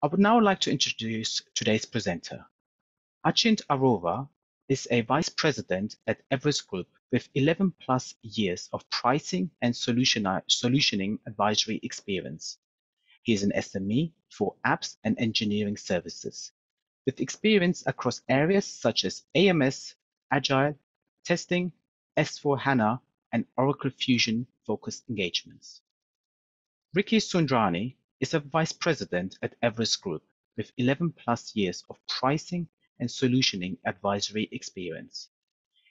I would now like to introduce today's presenter. Achint Arora is a Vice President at Everest Group with 11 plus years of pricing and solutioning advisory experience. He is an SME for apps and engineering services, with experience across areas such as AMS, agile, testing, S4HANA, and Oracle Fusion focused engagements. Ricky Sundrani is a Vice President at Everest Group with 11 plus years of pricing and solutioning advisory experience.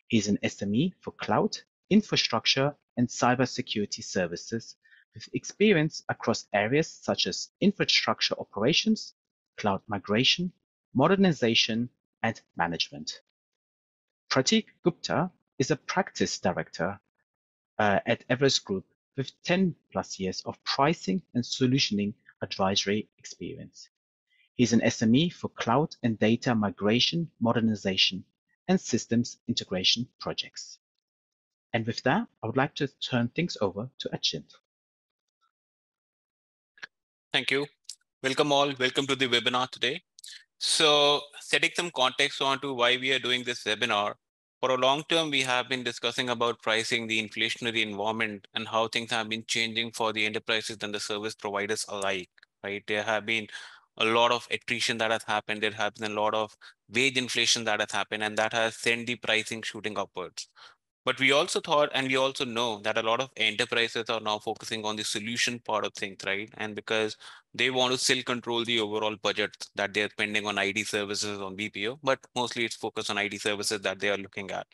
He is an SME for cloud, infrastructure, and cybersecurity services with experience across areas such as infrastructure operations, cloud migration, modernization, and management. Pratik Gupta is a practice director at Everest Group with 10 plus years of pricing and solutioning advisory experience. He's an SME for cloud and data migration, modernization, and systems integration projects. And with that, I would like to turn things over to Achint. Thank you. Welcome all. Welcome to the webinar today. So setting some context onto why we are doing this webinar. For a long term, we have been discussing about pricing, the inflationary environment, and how things have been changing for the enterprises and the service providers alike, right? There have been a lot of attrition that has happened. There has been a lot of wage inflation that has happened, and that has sent the pricing shooting upwards. But we also thought, and we also know that a lot of enterprises are now focusing on the solution part of things, right? And because they want to still control the overall budget that they're spending on IT services on BPO, but mostly it's focused on IT services that they are looking at.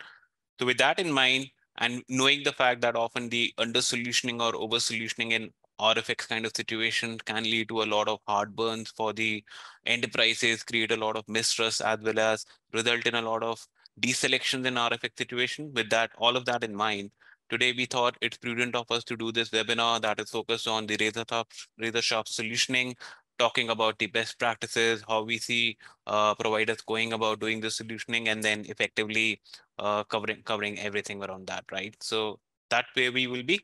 So with that in mind, and knowing the fact that often the under solutioning or over solutioning in RFX kind of situation can lead to a lot of heartburns for the enterprises, create a lot of mistrust, as well as result in a lot of deselections in RFX situation. With that, all of that in mind, today we thought it's prudent of us to do this webinar that is focused on the razor sharp solutioning, talking about the best practices, how we see providers going about doing the solutioning, and then effectively covering everything around that, right? So that way we will be.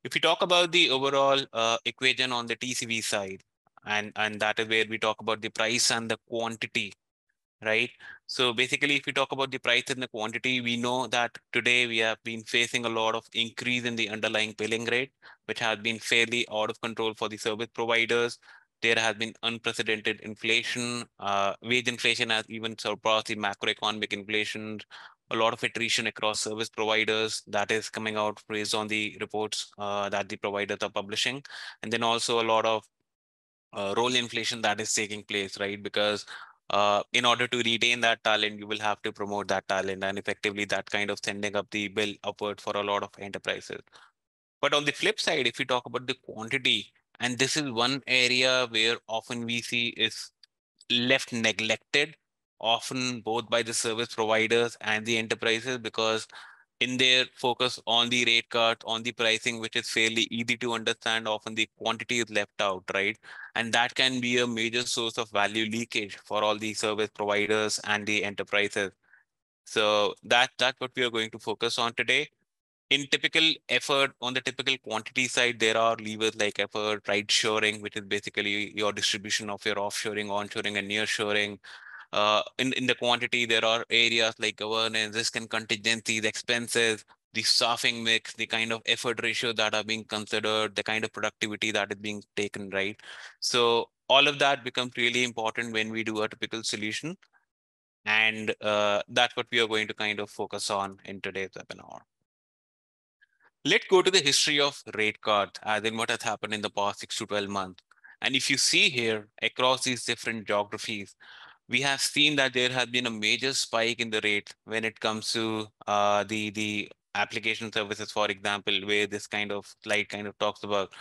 If we talk about the overall equation on the TCV side, and that is where we talk about the price and the quantity, right? So basically, if we talk about the price and the quantity, we know that today we have been facing a lot of increase in the underlying billing rate, which has been fairly out of control for the service providers. There has been unprecedented inflation. Wage inflation has even surpassed the macroeconomic inflation. A lot of attrition across service providers that is coming out based on the reports that the providers are publishing. And then also a lot of role inflation that is taking place, right? Because in order to retain that talent, you will have to promote that talent, and effectively that kind of sending up the bill upward for a lot of enterprises. But on the flip side, if we talk about the quantity, and this is one area where often we see is left neglected, often both by the service providers and the enterprises, because in their focus on the rate card, on the pricing, which is fairly easy to understand, often the quantity is left out, right? And that can be a major source of value leakage for all the service providers and the enterprises. So that's what we are going to focus on today. In typical effort, on the typical quantity side, there are levers like effort, right shoring, which is basically your distribution of your offshoring, onshoring, and nearshoring. In the quantity, there are areas like governance, risk and contingencies, expenses, the staffing mix, the kind of effort ratio that are being considered, the kind of productivity that is being taken, right? So all of that becomes really important when we do a typical solution. And that's what we are going to kind of focus on in today's webinar. Let's go to the history of rate cards, as in what has happened in the past 6 to 12 months. And if you see here across these different geographies, we have seen that there has been a major spike in the rate when it comes to the application services, for example, where this kind of slide kind of talks about.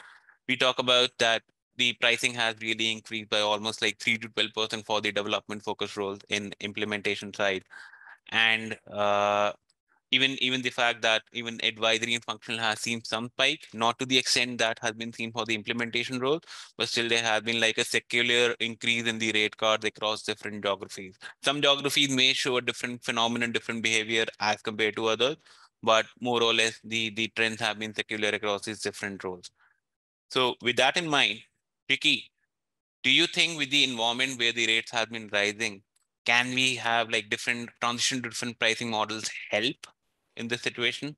We talk about that the pricing has really increased by almost like 3 to 12% for the development focus roles in implementation side. And even the fact that even advisory and functional has seen some spike, not to the extent that has been seen for the implementation role, but still there has been like a secular increase in the rate cards across different geographies. Some geographies may show a different phenomenon, different behavior as compared to others, but more or less the trends have been secular across these different roles. So with that in mind, Ricky, do you think with the environment where the rates have been rising, can we have like different transition to different pricing models help in this situation?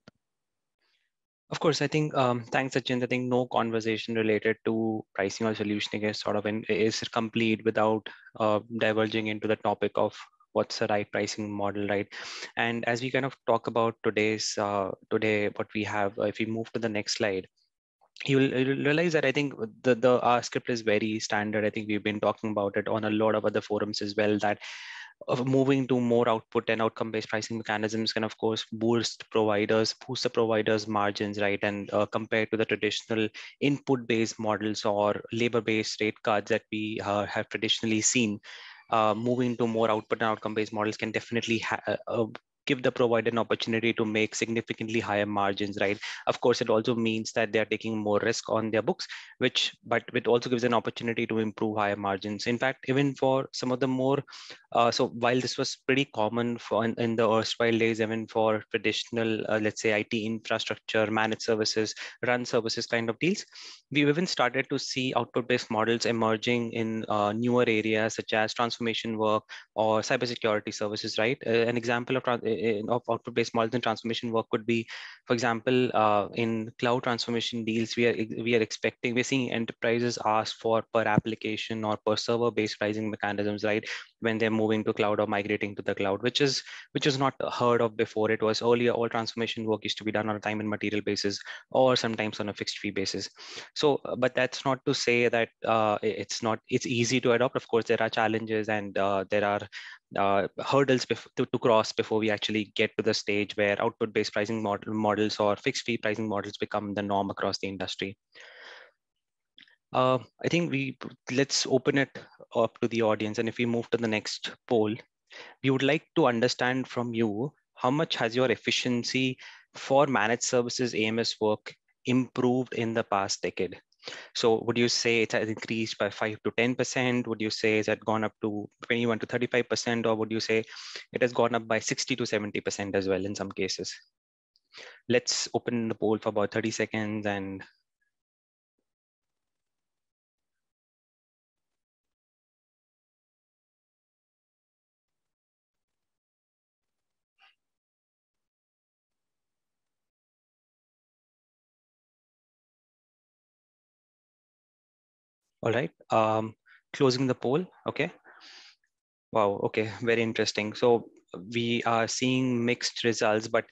Of course, I think thanks, Sachin. I think no conversation related to pricing or solutioning is sort of is complete without diverging into the topic of what's the right pricing model, right? And as we kind of talk about today, what we have, if we move to the next slide, you'll realize that I think the our script is very standard. I think we've been talking about it on a lot of other forums as well, that of moving to more output and outcome based pricing mechanisms can of course boost the providers margins, right? And compared to the traditional input based models or labor based rate cards that we have traditionally seen, moving to more output and outcome based models can definitely give the provider an opportunity to make significantly higher margins, right? Of course, it also means that they are taking more risk on their books, but it also gives an opportunity to improve higher margins. In fact, even for some of the more so while this was pretty common in the erstwhile days, even for traditional, let's say, IT infrastructure, managed services, run services kind of deals, we've even started to see output-based models emerging in newer areas such as transformation work or cybersecurity services, right? An example of output-based models in transformation work could be, for example, in cloud transformation deals, we're seeing enterprises ask for per application or per server-based pricing mechanisms, right? When they're moving to cloud or migrating to the cloud, which is not heard of before. It was earlier all transformation work used to be done on a time and material basis or sometimes on a fixed fee basis. So, but that's not to say that it's easy to adopt. Of course, there are challenges and there are hurdles to cross before we actually get to the stage where output-based pricing models or fixed fee pricing models become the norm across the industry. I think let's open it up to the audience. And if we move to the next poll, we would like to understand from you, how much has your efficiency for managed services AMS work improved in the past decade? So would you say it has increased by 5 to 10%? Would you say it has gone up to 21 to 35%? Or would you say it has gone up by 60 to 70% as well in some cases? Let's open the poll for about 30 seconds and all right. Closing the poll. Okay. Wow. Okay. Very interesting. So we are seeing mixed results, but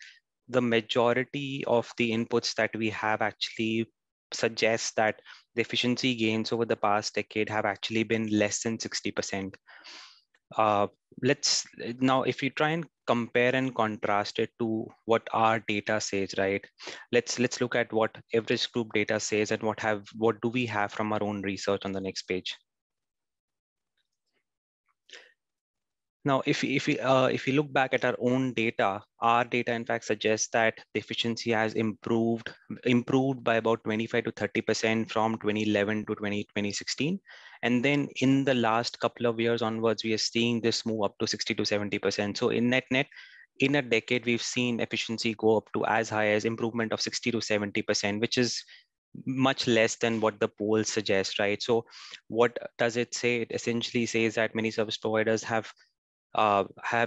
the majority of the inputs that we have actually suggests that the efficiency gains over the past decade have actually been less than 60%. Uh, let's now, if you try and compare and contrast it to what our data says, right? Let's look at what Everest Group data says and what do we have from our own research on the next page. Now, if we look back at our own data, our data in fact suggests that the efficiency has improved by about 25 to 30% from 2011 to 2016. And then in the last couple of years onwards, we are seeing this move up to 60 to 70%. So in net, in a decade, we've seen efficiency go up to as high as improvement of 60 to 70%, which is much less than what the polls suggest, right? So what does it say? It essentially says that many service providers have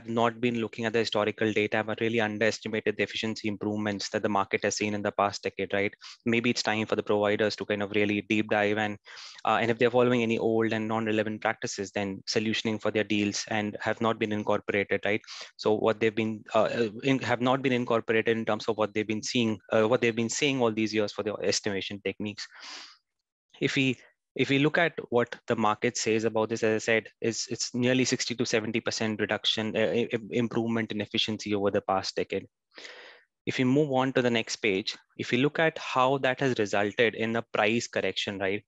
not been looking at the historical data, but really underestimated the efficiency improvements that the market has seen in the past decade, right? Maybe it's time for the providers to kind of really deep dive and if they're following any old and non-relevant practices, then solutioning for their deals and have not been incorporated, right? So what they've been have not been incorporated in terms of what they've been seeing, what they've been saying all these years for their estimation techniques. If we look at what the market says about this, as I said, it's nearly 60 to 70% reduction, improvement in efficiency over the past decade. If we move on to the next page, if we look at how that has resulted in a price correction, right?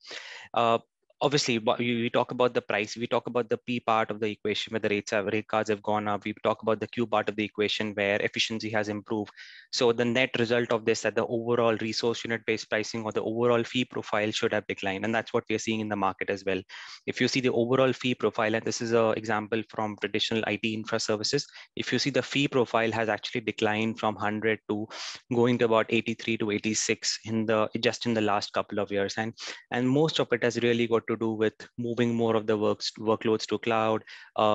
Uh, Obviously, we talk about the price, we talk about the P part of the equation where the rate cards have gone up. We talk about the Q part of the equation where efficiency has improved. So the net result of this, that the overall resource unit based pricing or the overall fee profile should have declined. And that's what we are seeing in the market as well. If you see the overall fee profile, and this is an example from traditional IT infra services, if you see the fee profile has actually declined from 100 to going to about 83 to 86 just in the last couple of years. And most of it has really got to do with moving more of the workloads to cloud,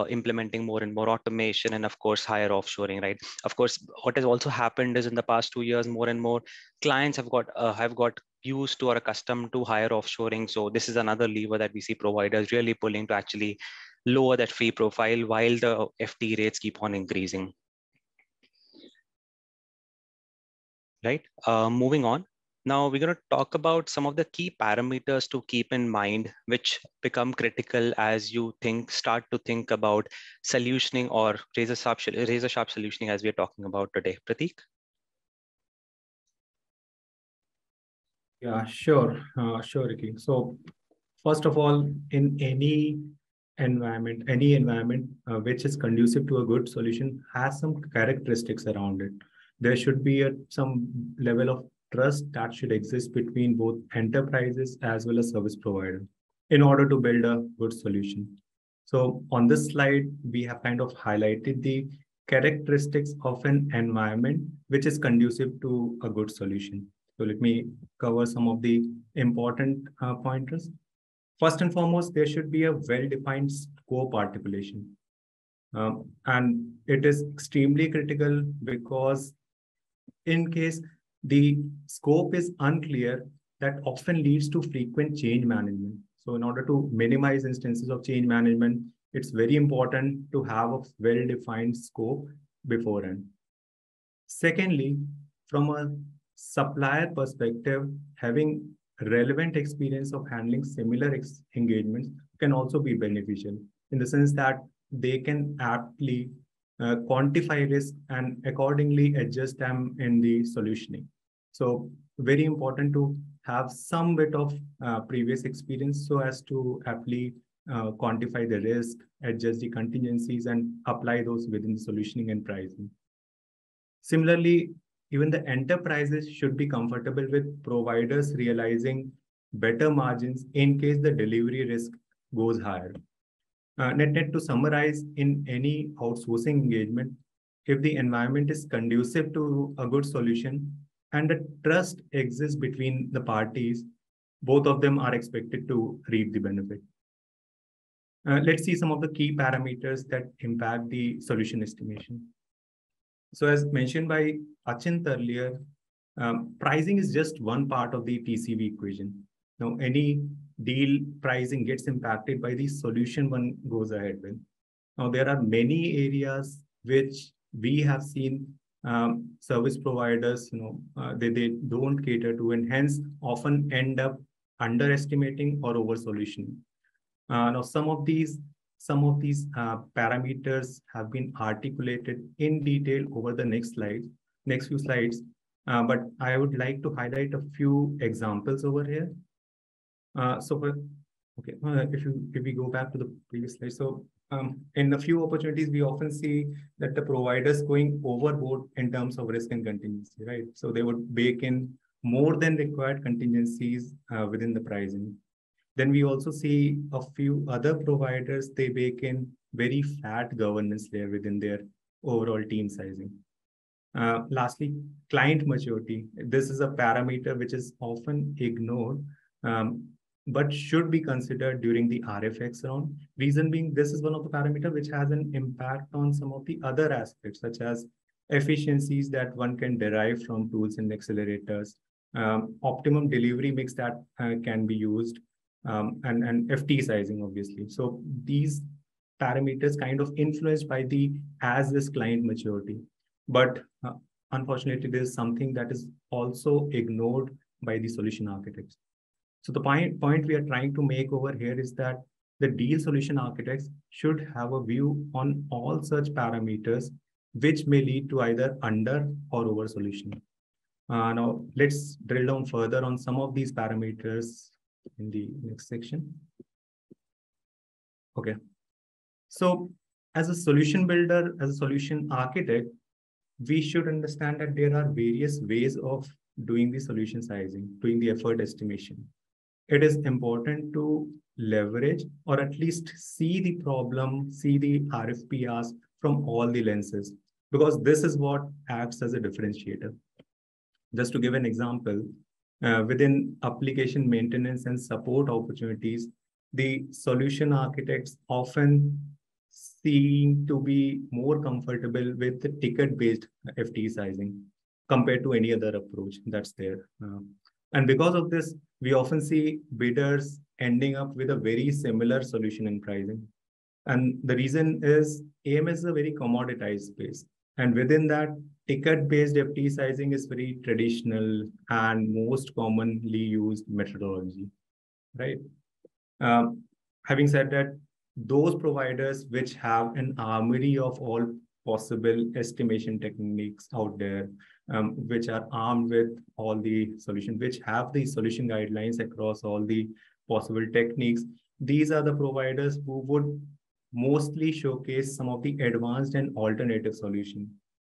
implementing more and more automation, and of course, higher offshoring, right? Of course, what has also happened is in the past 2 years, more and more clients have got used to or accustomed to higher offshoring. So this is another lever that we see providers really pulling to actually lower that fee profile while the FT rates keep on increasing. Right. Moving on. Now we're going to talk about some of the key parameters to keep in mind, which become critical as you start to think about solutioning or razor sharp solutioning as we are talking about today. Prateek? Yeah, sure. Sure, Ricky. So first of all, in any environment which is conducive to a good solution has some characteristics around it. There should be some level of trust that should exist between both enterprises as well as service provider in order to build a good solution. So on this slide, we have kind of highlighted the characteristics of an environment which is conducive to a good solution. So let me cover some of the important pointers. First and foremost, there should be a well-defined scope articulation. And it is extremely critical because in case the scope is unclear, that often leads to frequent change management. So in order to minimize instances of change management, it's very important to have a well-defined scope beforehand. Secondly, from a supplier perspective, having relevant experience of handling similar engagements can also be beneficial in the sense that they can aptly quantify risk and accordingly adjust them in the solutioning. So very important to have some bit of previous experience so as to aptly quantify the risk, adjust the contingencies, and apply those within the solutioning and pricing. Similarly, even the enterprises should be comfortable with providers realizing better margins in case the delivery risk goes higher. Net to summarize, in any outsourcing engagement, if the environment is conducive to a good solution and the trust exists between the parties, both of them are expected to reap the benefit. Let's see some of the key parameters that impact the solution estimation. So as mentioned by Achint earlier, pricing is just one part of the TCV equation. Now, any deal pricing gets impacted by the solution one goes ahead with. Now, there are many areas which we have seen service providers, they don't cater to and hence often end up underestimating or over solutioning. Now, some of these parameters have been articulated in detail over the next few slides. But I would like to highlight a few examples over here. If we go back to the previous slide, so in a few opportunities, we often see that the providers going overboard in terms of risk and contingency, right? So they would bake in more than required contingencies within the pricing. Then we also see a few other providers, they bake in very fat governance layer within their overall team sizing. Lastly, client maturity. This is a parameter which is often ignored, but should be considered during the RFX round. Reason being, this is one of the parameters which has an impact on some of the other aspects, such as efficiencies that one can derive from tools and accelerators, optimum delivery mix that can be used, and FT sizing, obviously. So these parameters kind of influenced by the as-is client maturity. But unfortunately, this is something that is also ignored by the solution architects. So the point we are trying to make over here is that the deal solution architects should have a view on all such parameters, which may lead to either under or over solutioning. Now, let's drill down further on some of these parameters in the next section. Okay. So as a solution builder, as a solution architect, we should understand that there are various ways of doing the solution sizing, doing the effort estimation. It is important to leverage or at least see the problem, see the RFP ask from all the lenses, because this is what acts as a differentiator. Just to give an example, within application maintenance and support opportunities, the solution architects often seem to be more comfortable with the ticket-based FTE sizing compared to any other approach that's there. And because of this, we often see bidders ending up with a very similar solution in pricing. And the reason is AMS is a very commoditized space. And within that, ticket-based FTE sizing is very traditional and most commonly used methodology, right? Having said that, those providers which have an armory of all possible estimation techniques out there, which are armed with all the solution, which have the solution guidelines across all the possible techniques, these are the providers who would mostly showcase some of the advanced and alternative solution.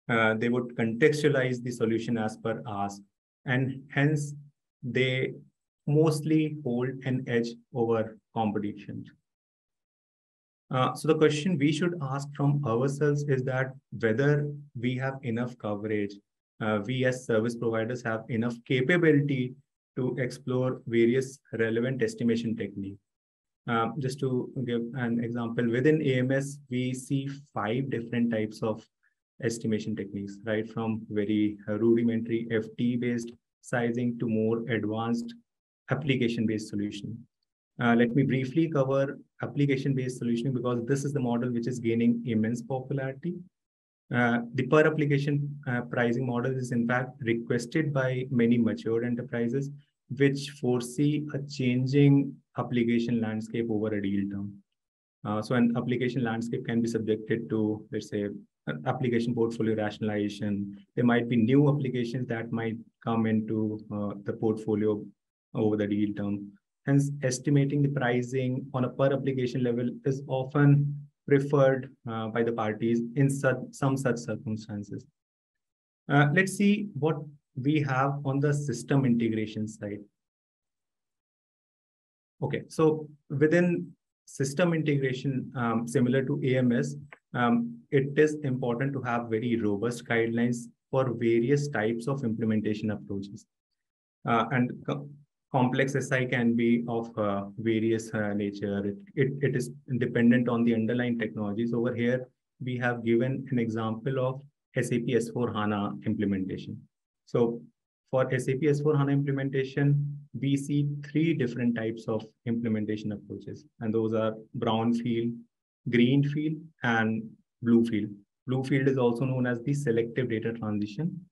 They would contextualize the solution as per ask, and hence they mostly hold an edge over competition. So the question we should ask from ourselves is that whether we have enough coverage, we as service providers have enough capability to explore various relevant estimation techniques. Just to give an example, within AMS, we see 5 different types of estimation techniques, right? From very rudimentary FT-based sizing to more advanced application-based solution. Let me briefly cover application-based solutioning because this is the model which is gaining immense popularity. The per application pricing model is in fact requested by many matured enterprises, which foresee a changing application landscape over a deal term. So an application landscape can be subjected to, let's say, application portfolio rationalization. There might be new applications that might come into the portfolio over the deal term. Hence, estimating the pricing on a per application level is often preferred by the parties in some such circumstances. Let's see what we have on the system integration side. Okay, so within system integration, similar to AMS, it is important to have very robust guidelines for various types of implementation approaches. And complex SI can be of various nature. It is dependent on the underlying technologies. Over here, we have given an example of SAP S/4HANA implementation. So for SAP S/4HANA implementation, we see 3 different types of implementation approaches, and those are brownfield, greenfield, and bluefield. Bluefield is also known as the selective data transition.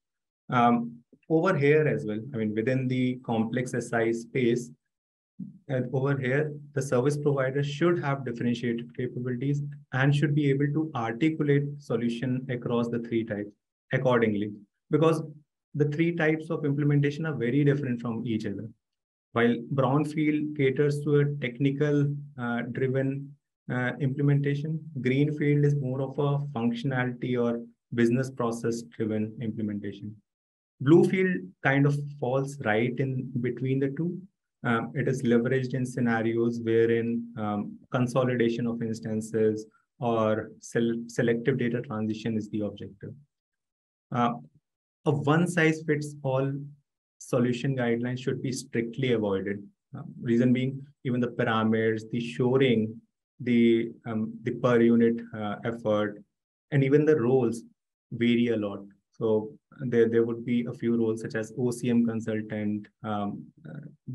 Over here as well, I mean, within the complex SI space, over here, the service provider should have differentiated capabilities and should be able to articulate solution across the 3 types accordingly, because the 3 types of implementation are very different from each other. While brownfield caters to a technical driven implementation, greenfield is more of a functionality or business process driven implementation. Bluefield kind of falls right in between the two. It is leveraged in scenarios wherein consolidation of instances or selective data transition is the objective. A one-size-fits-all solution guidelines should be strictly avoided. Reason being, even the parameters, the shoring, the per unit effort, and even the roles vary a lot. So there would be a few roles such as OCM consultant,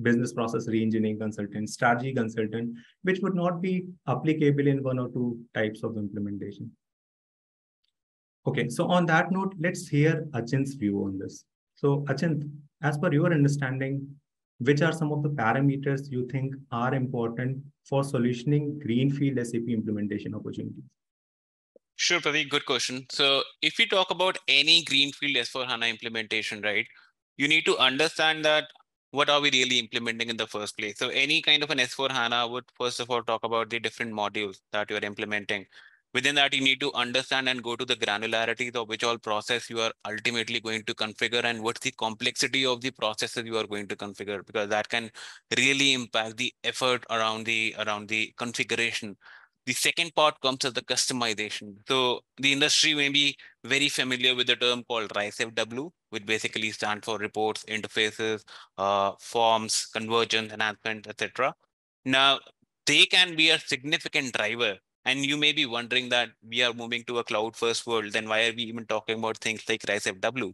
business process reengineering consultant, strategy consultant, which would not be applicable in 1 or 2 types of implementation. Okay, so on that note, let's hear Achint's view on this. So Achint, as per your understanding, which are some of the parameters you think are important for solutioning greenfield SAP implementation opportunities? Sure, Pradeep, good question. So if we talk about any greenfield S/4HANA implementation, right, you need to understand that what are we really implementing in the first place. So any kind of an S/4HANA would first of all talk about the different modules that you're implementing. Within that, you need to understand and go to the granularities of which all process you are ultimately going to configure and what's the complexity of the processes you are going to configure, because that can really impact the effort around the configuration. The second part comes as the customization. So the industry may be very familiar with the term called RISE-FW, which basically stands for reports, interfaces, forms, convergence, enhancement, etc. Now, they can be a significant driver. And you may be wondering that we are moving to a cloud first world, then why are we even talking about things like RISE-FW?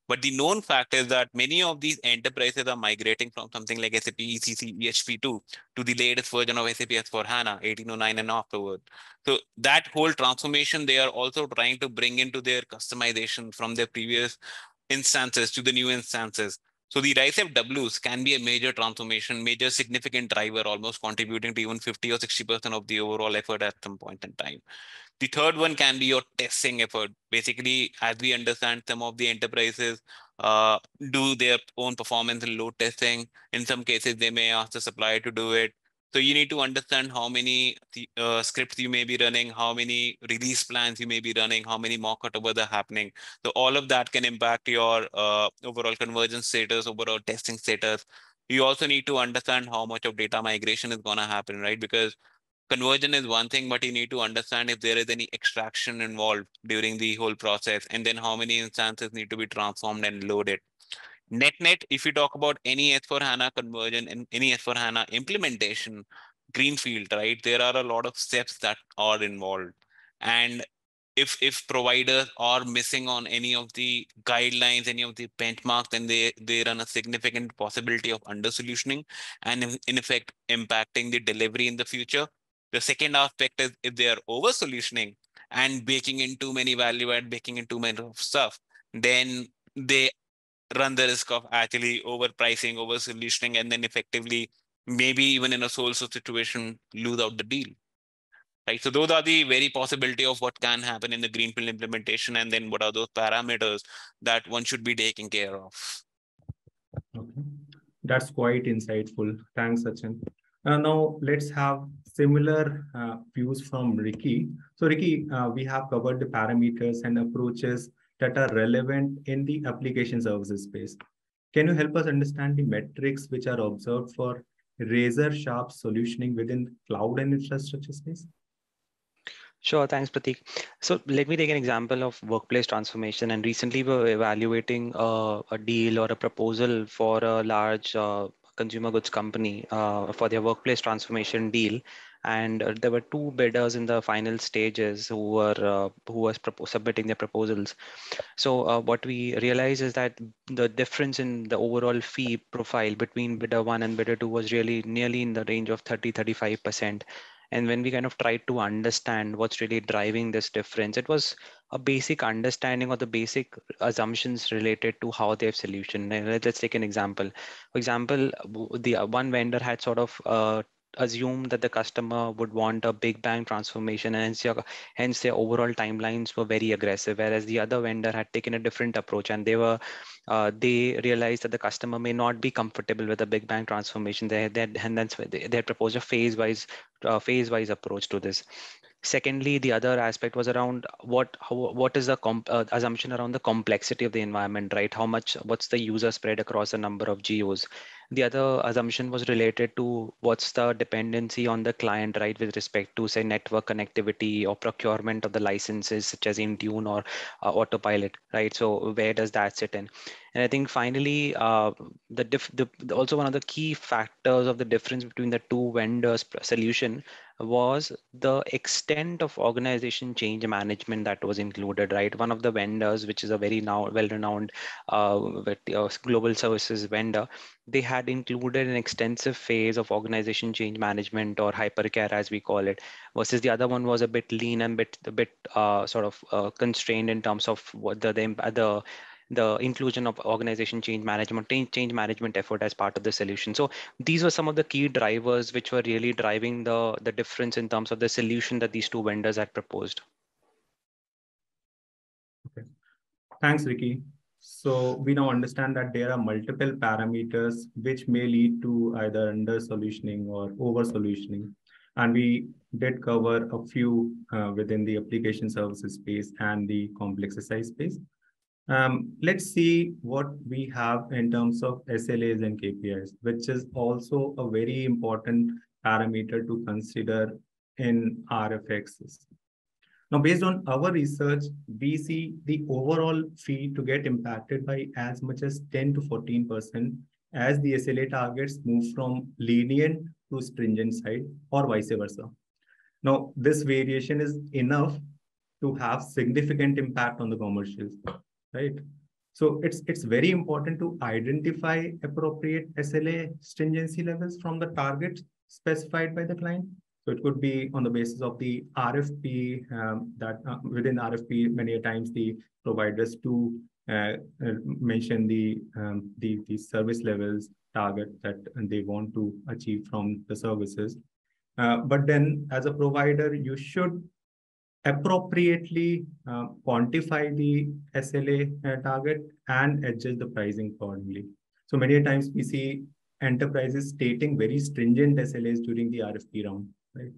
But the known fact is that many of these enterprises are migrating from something like SAP ECC EHP2 to the latest version of SAP S/4HANA 1809 and afterward. So that whole transformation, they are also trying to bring into their customization from their previous instances to the new instances. So the RISE-FWs can be a major transformation, major significant driver, almost contributing to even 50 or 60% of the overall effort at some point in time. The third one can be your testing effort. Basically, as we understand, some of the enterprises do their own performance and load testing. In some cases, they may ask the supplier to do it. So you need to understand how many scripts you may be running, how many release plans you may be running, how many mock cutovers are happening. So all of that can impact your overall conversion status, overall testing status. You also need to understand how much of data migration is going to happen, right? Because conversion is one thing, but you need to understand if there is any extraction involved during the whole process, and then how many instances need to be transformed and loaded. Net, if you talk about any S/4HANA conversion and any S/4HANA implementation, greenfield, right? There are a lot of steps that are involved. And if providers are missing on any of the guidelines, any of the benchmarks, then they run a significant possibility of under solutioning and in effect impacting the delivery in the future. The second aspect is if they are over solutioning and baking in too many value add, baking in too many stuff, then they run the risk of actually overpricing, over solutioning, and then effectively maybe even in a sole source situation lose out the deal. Right. So those are the very possibility of what can happen in the greenfield implementation, and then what are those parameters that one should be taking care of. Okay, that's quite insightful. Thanks, Sachin. Now let's have similar views from Ricky. So Ricky, we have covered the parameters and approaches that are relevant in the application services space. Can you help us understand the metrics which are observed for razor sharp solutioning within cloud and infrastructure space? Sure, thanks, Prateek. So let me take an example of workplace transformation. And recently, we were evaluating a deal or a proposal for a large consumer goods company for their workplace transformation deal. And there were two bidders in the final stages who was submitting their proposals. So what we realized is that the difference in the overall fee profile between bidder one and bidder two was really nearly in the range of 30-35%. And when we kind of tried to understand what's really driving this difference, it was a basic understanding of the basic assumptions related to how they have solution. And let's take an example. For example, the one vendor had sort of assumed that the customer would want a big bang transformation, and hence their overall timelines were very aggressive, whereas the other vendor had taken a different approach, and they realized that the customer may not be comfortable with a big bang transformation. And that's why they had proposed a phase-wise approach to this. Secondly, the other aspect was around what is the assumption around the complexity of the environment, right? What's the user spread across a number of geos? The other assumption was related to what's the dependency on the client, right, with respect to, say, network connectivity or procurement of the licenses, such as Intune or Autopilot, right? So where does that sit in? And I think finally, also one of the key factors of the difference between the two vendors' solution was the extent of organization change management that was included, right? One of the vendors, which is a very now well-renowned global services vendor, they had included an extensive phase of organization change management, or hypercare as we call it, versus the other one was a bit lean and a bit sort of constrained in terms of what the inclusion of organization change management effort as part of the solution. So these were some of the key drivers which were really driving the difference in terms of the solution that these two vendors had proposed. Okay. Thanks, Ricky. So we now understand that there are multiple parameters which may lead to either under solutioning or over solutioning. And we did cover a few within the application services space and the complex SI space. Let's see what we have in terms of SLAs and KPIs, which is also a very important parameter to consider in RFXs. Now, based on our research, we see the overall fee to get impacted by as much as 10 to 14% as the SLA targets move from lenient to stringent side or vice versa. Now, this variation is enough to have significant impact on the commercials, right? So it's very important to identify appropriate SLA stringency levels from the targets specified by the client. So it could be on the basis of the RFP that within RFP, many a times the providers to mention the service levels target that they want to achieve from the services. But then as a provider, you should appropriately quantify the SLA target and adjust the pricing accordingly. So many times we see enterprises stating very stringent SLAs during the RFP round, right?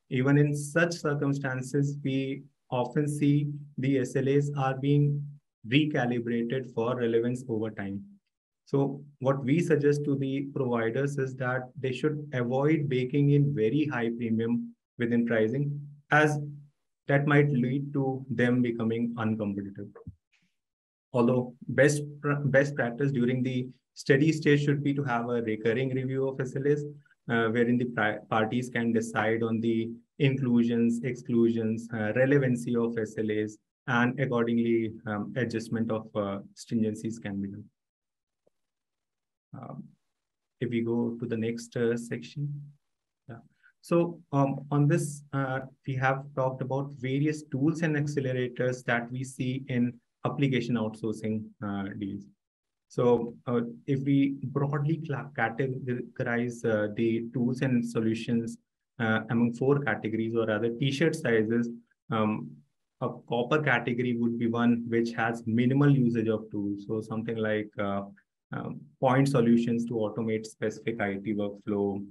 Even in such circumstances, we often see the SLAs are being recalibrated for relevance over time. So what we suggest to the providers is that they should avoid baking in very high premium within pricing, as that might lead to them becoming uncompetitive. Although best practice during the steady state should be to have a recurring review of SLAs, wherein the parties can decide on the inclusions, exclusions, relevancy of SLAs, and accordingly adjustment of stringencies can be done. If we go to the next section. Yeah. So on this, we have talked about various tools and accelerators that we see in application outsourcing deals. So if we broadly categorize the tools and solutions among 4 categories, or rather t-shirt sizes, a copper category would be one which has minimal usage of tools. So something like point solutions to automate specific IT workflow,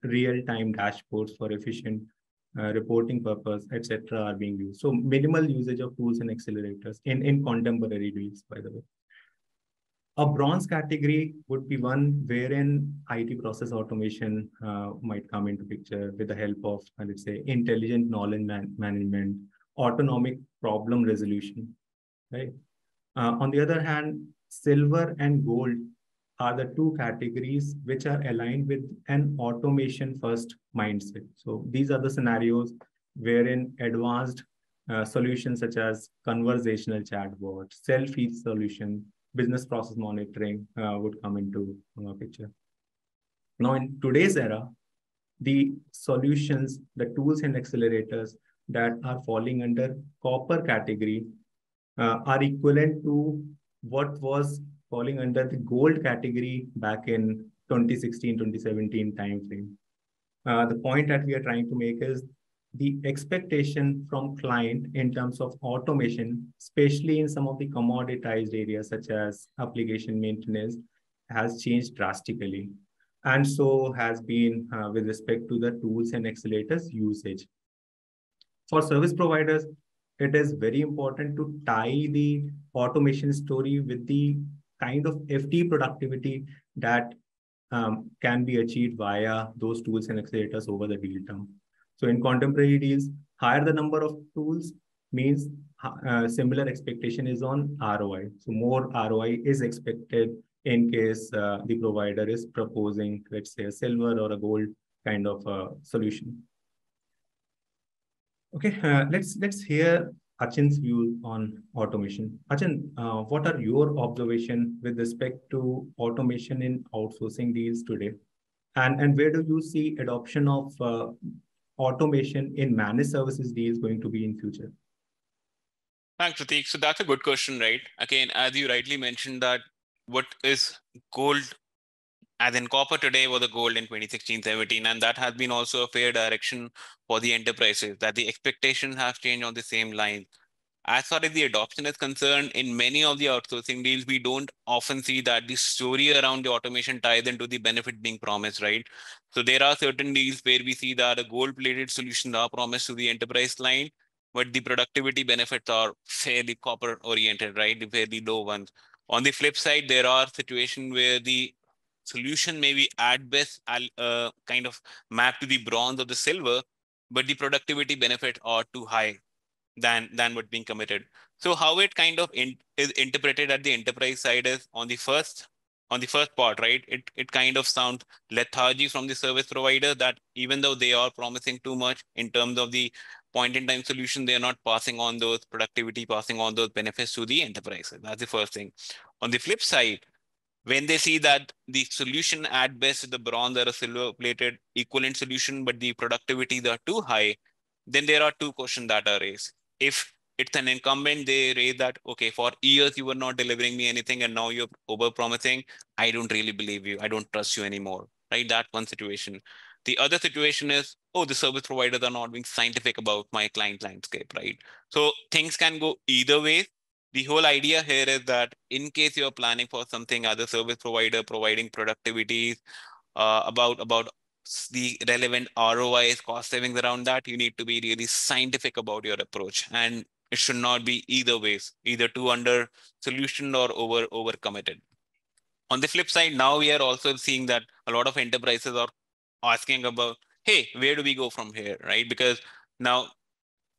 real-time dashboards for efficient reporting purpose, etc. are being used. So minimal usage of tools and accelerators in contemporary deals, by the way. A bronze category would be one wherein IT process automation might come into picture with the help of, let's say, intelligent knowledge management, autonomic problem resolution, right? On the other hand, silver and gold are the 2 categories which are aligned with an automation first mindset. So these are the scenarios wherein advanced solutions such as conversational chatbot, self-heal solution, business process monitoring would come into picture. Now, in today's era, the solutions, the tools and accelerators that are falling under copper category are equivalent to what was falling under the gold category back in 2016, 2017 timeframe. The point that we are trying to make is the expectation from client in terms of automation, especially in some of the commoditized areas such as application maintenance, has changed drastically. And so has been with respect to the tools and accelerators usage. For service providers, it is very important to tie the automation story with the kind of FT productivity that can be achieved via those tools and accelerators over the deal term. So in contemporary deals, higher the number of tools means similar expectation is on ROI. So more ROI is expected in case the provider is proposing, let's say, a silver or a gold kind of solution. Okay, let's hear Achin's view on automation. Achin, what are your observations with respect to automation in outsourcing deals today? And where do you see adoption of automation in managed services deals going to be in future? Thanks, Prateek. So that's a good question, right? Again, as you rightly mentioned, that what is gold as in copper today was the gold in 2016-17, and that has been also a fair direction for the enterprises, that the expectations have changed on the same line. As far as the adoption is concerned, in many of the outsourcing deals, we don't often see that the story around the automation ties into the benefit being promised, right? So there are certain deals where we see that a gold-plated solutions are promised to the enterprise client, but the productivity benefits are fairly copper-oriented, right? The fairly low ones. On the flip side, there are situations where the solution may be at best kind of mapped to the bronze or the silver, but the productivity benefits are too high than what being committed. So how it kind of is interpreted at the enterprise side is on the first, on the first part, right, it kind of sounds lethargy from the service provider that even though they are promising too much in terms of the point in time solution, they are not passing on those productivity, passing on those benefits to the enterprises. That's the first thing. On the flip side, when they see that the solution at best is the bronze or a silver plated equivalent solution, but the productivities are too high, then there are two questions that are raised. If it's an incumbent, they raise that, okay, for years you were not delivering me anything and now you're over promising. I don't really believe you. I don't trust you anymore, right? That one situation. The other situation is, oh, the service providers are not being scientific about my client landscape, right? So things can go either way. The whole idea here is that in case you're planning for something, other service provider providing productivity, about the relevant ROIs, cost savings around that, you need to be really scientific about your approach. And it should not be either ways, either too under solution or over committed. On the flip side, now we are also seeing that a lot of enterprises are asking about, hey, where do we go from here, right? Because now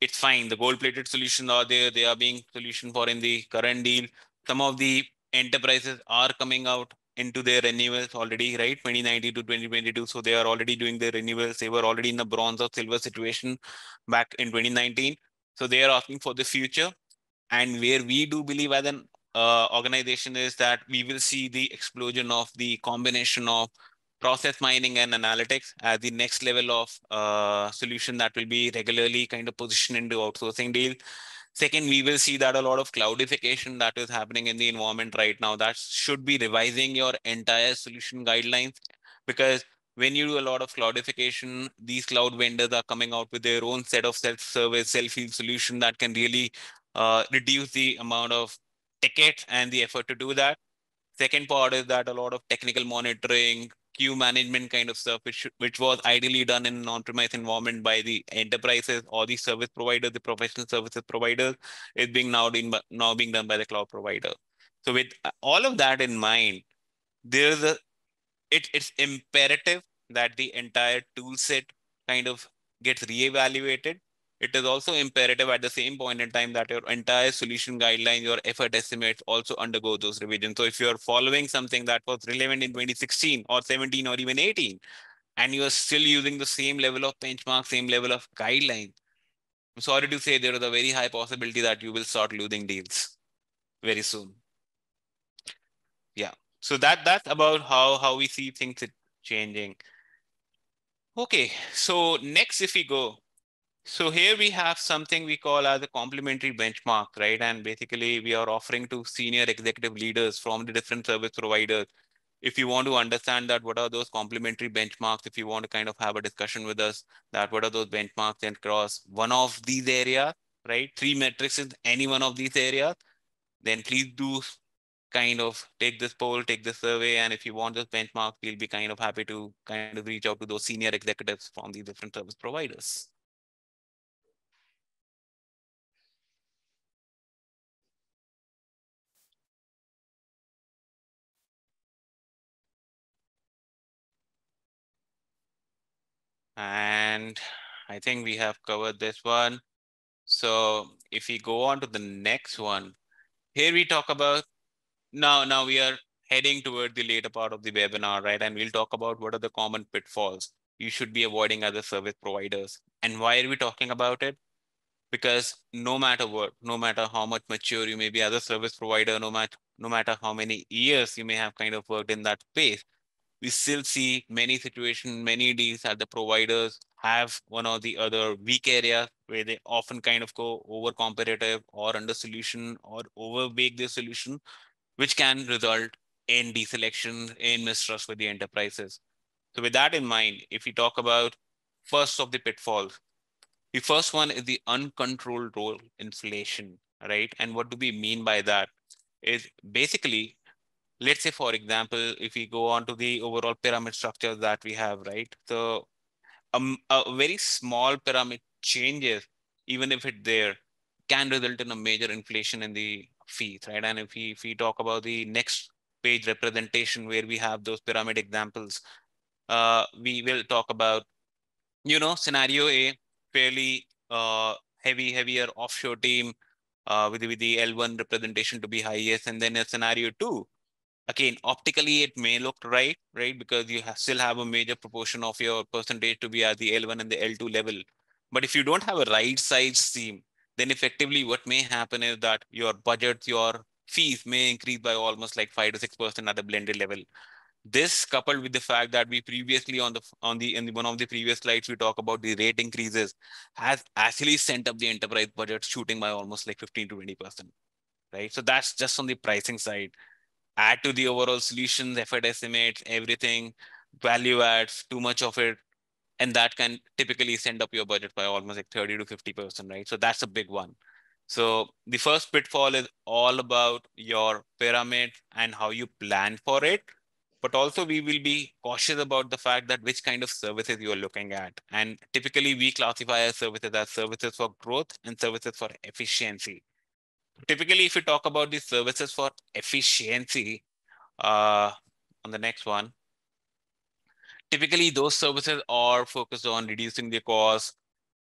it's fine. The gold-plated solutions are there. They are being solution for in the current deal. Some of the enterprises are coming out into their renewals already, right? 2019 to 2022. So they are already doing their renewals. They were already in the bronze or silver situation back in 2019. So they are asking for the future. And where we do believe as an organization is that we will see the explosion of the combination of process mining and analytics as the next level of solution that will be regularly kind of positioned into outsourcing deal. Second, we will see that a lot of cloudification that is happening in the environment right now, that should be revising your entire solution guidelines, because when you do a lot of cloudification, these cloud vendors are coming out with their own set of self-service, self-heal solution that can really reduce the amount of tickets and the effort to do that. Second part is that a lot of technical monitoring, queue management kind of stuff, which was ideally done in an on-premise environment by the enterprises or the service providers, the professional services providers, is being now being done by the cloud provider. So with all of that in mind, there's a it's imperative that the entire tool set kind of gets reevaluated. It is also imperative at the same point in time that your entire solution guideline, your effort estimates also undergo those revisions. So if you're following something that was relevant in 2016 or 17 or even 18, and you're still using the same level of benchmark, same level of guideline, I'm sorry to say there is a very high possibility that you will start losing deals very soon. Yeah. So that's about how we see things changing. Okay, so next if we go, so here we have something we call as a complementary benchmark, right? And basically we are offering to senior executive leaders from the different service providers. If you want to understand that, what are those complementary benchmarks? If you want to kind of have a discussion with us that what are those benchmarks and across one of these areas, right? 3 metrics in any one of these areas, then please do kind of take this poll, take this survey. And if you want this benchmark, we'll be kind of happy to kind of reach out to those senior executives from the different service providers. And I think we have covered this one. So if we go on to the next one, here we talk about, now we are heading toward the later part of the webinar, right? And we'll talk about what are the common pitfalls you should be avoiding as a service providers. And why are we talking about it? Because no matter what, no matter how much mature you may be as a service provider, no matter how many years you may have kind of worked in that space, we still see many situations, many deals that the providers have one or the other weak area where they often kind of go over competitive or under solution or overbake their solution, which can result in deselection, in mistrust with the enterprises. So with that in mind, if we talk about first of the pitfalls, the first one is the uncontrolled role inflation, right? And what do we mean by that? Is basically, let's say, for example, if we go on to the overall pyramid structure that we have, right? So a very small pyramid changes, even if it's there, can result in a major inflation in the fees, right? And if we talk about the next page representation where we have those pyramid examples, we will talk about, scenario A, fairly heavier offshore team with the L1 representation to be highest. And then a scenario 2, Again, optically, it may look right, because you still have a major proportion of your percentage to be at the L1 and the L2 level. But if you don't have a right size team, then effectively what may happen is that your budget, your fees may increase by almost like 5 to 6% at a blended level. This coupled with the fact that we previously in one of the previous slides, we talk about the rate increases, has actually sent up the enterprise budget shooting by almost like 15 to 20%, right? So that's just on the pricing side. Add to the overall solutions, effort estimates, everything, value adds, too much of it, and that can typically send up your budget by almost like 30 to 50%, right? So that's a big one. So the first pitfall is all about your pyramid and how you plan for it. But also we will be cautious about the fact that which kind of services you are looking at. And typically we classify our services as services for growth and services for efficiency. Typically, if you talk about the services for efficiency, on the next one, typically those services are focused on reducing the cost,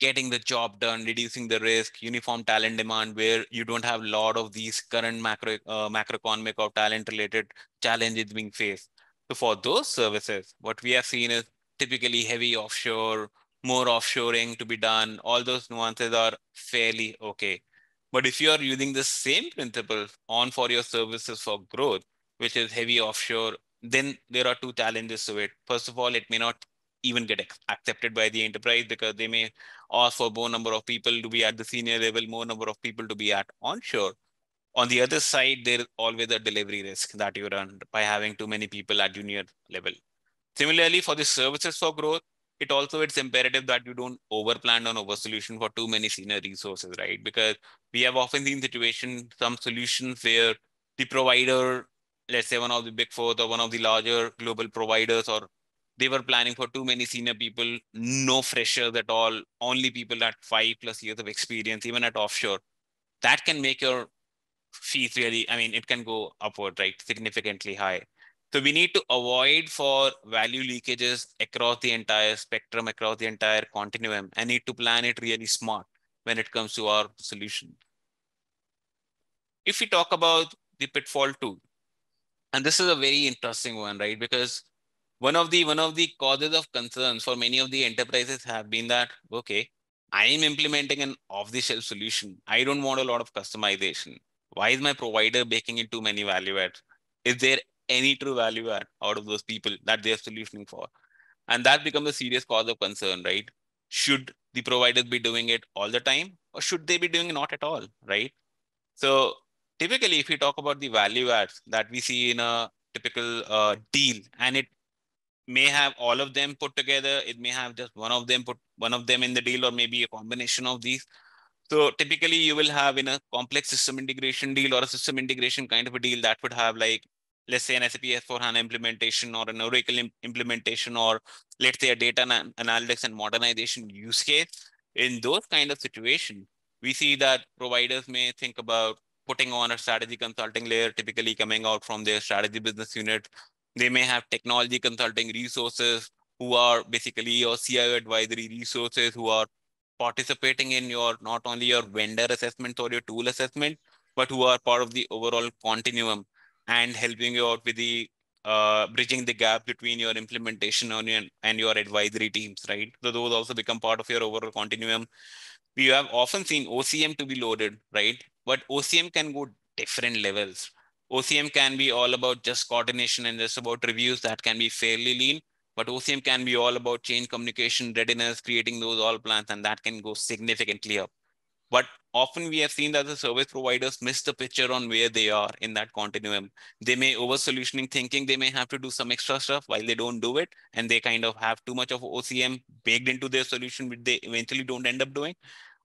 getting the job done, reducing the risk, uniform talent demand, where you don't have a lot of these current macroeconomic or talent related challenges being faced. So for those services, what we have seen is typically heavy offshore, more offshoring to be done. All those nuances are fairly okay. But if you are using the same principle on for your services for growth, which is heavy offshore, then there are two challenges to it. First of all, it may not even get accepted by the enterprise because they may ask for more number of people to be at the senior level, more number of people to be at onshore. On the other side, there is always a delivery risk that you run by having too many people at junior level. Similarly, for the services for growth, it's imperative that you don't overplan on over solution for too many senior resources, right? Because we have often seen situation, some solutions where the provider, let's say one of the big four or one of the larger global providers, or they were planning for too many senior people, no freshers at all, only people at 5+ years of experience, even at offshore. That can make your fees really, I mean, it can go upward, right? Significantly high. So we need to avoid for value leakages across the entire spectrum, across the entire continuum, and need to plan it really smart when it comes to our solution. If we talk about the pitfall two, and this is a very interesting one, right? Because one of the causes of concerns for many of the enterprises have been that, okay, I am implementing an off-the-shelf solution. I don't want a lot of customization. Why is my provider baking in too many value adds? Is there any true value add out of those people that they're solutioning for? And that becomes a serious cause of concern, right? Should the providers be doing it all the time, or should they be doing it not at all, right? So typically, if we talk about the value adds that we see in a typical deal, and it may have all of them put together, it may have just one of them in the deal, or maybe a combination of these. So typically you will have in a complex system integration deal or a system integration kind of a deal that would have like, let's say an SAP S/4HANA implementation or an Oracle implementation, or let's say a data analytics and modernization use case. In those kind of situations, we see that providers may think about putting on a strategy consulting layer, typically coming out from their strategy business unit. They may have technology consulting resources who are basically your CIO advisory resources who are participating in your not only your vendor assessment or your tool assessment, but who are part of the overall continuum and helping you out with the bridging the gap between your implementation and your advisory teams, right? So those also become part of your overall continuum. We have often seen OCM to be loaded, right? But OCM can go different levels. OCM can be all about just coordination and just about reviews that can be fairly lean, but OCM can be all about change communication, readiness, creating those all plans, and that can go significantly up. But often we have seen that the service providers miss the picture on where they are in that continuum. They may over solutioning thinking they may have to do some extra stuff while they don't do it. And they kind of have too much of OCM baked into their solution, which they eventually don't end up doing.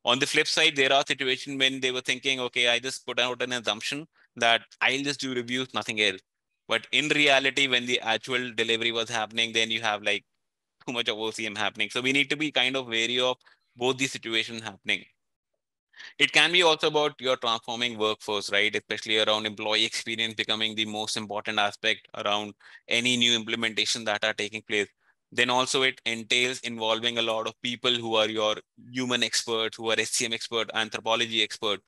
On the flip side, there are situations when they were thinking, okay, I just put out an assumption that I'll just do reviews, nothing else. But in reality, when the actual delivery was happening, then you have like too much of OCM happening. So we need to be kind of wary of both these situations happening. It can be also about your transforming workforce, right? Especially around employee experience becoming the most important aspect around any new implementation that are taking place. Then also it entails involving a lot of people who are your human experts, who are SCM expert, anthropology expert,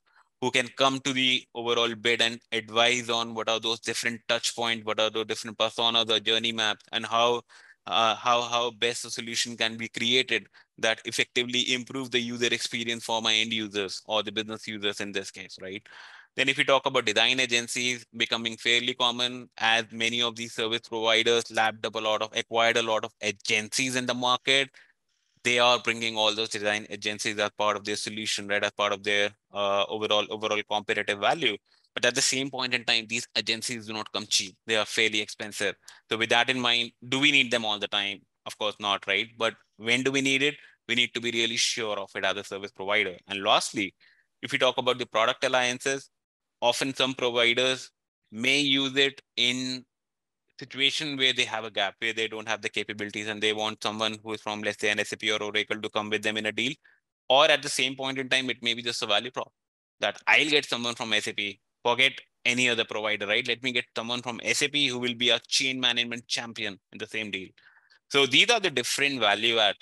who can come to the overall bid and advise on what are those different touch points, what are the different personas or journey maps, and how best a solution can be created that effectively improve the user experience for my end users or the business users in this case, right? Then if we talk about design agencies becoming fairly common, as many of these service providers acquired a lot of agencies in the market, they are bringing all those design agencies as part of their solution, right? As part of their overall competitive value. But at the same point in time, these agencies do not come cheap. They are fairly expensive. So with that in mind, do we need them all the time? Of course not, right? But when do we need it? We need to be really sure of it as a service provider. And lastly, if we talk about the product alliances, often some providers may use it in situation where they have a gap, where they don't have the capabilities and they want someone who is from, let's say, an SAP or Oracle to come with them in a deal. Or at the same point in time, it may be just a value prop that I'll get someone from SAP, forget any other provider, right? Let me get someone from SAP who will be a chain management champion in the same deal. So these are the different value add,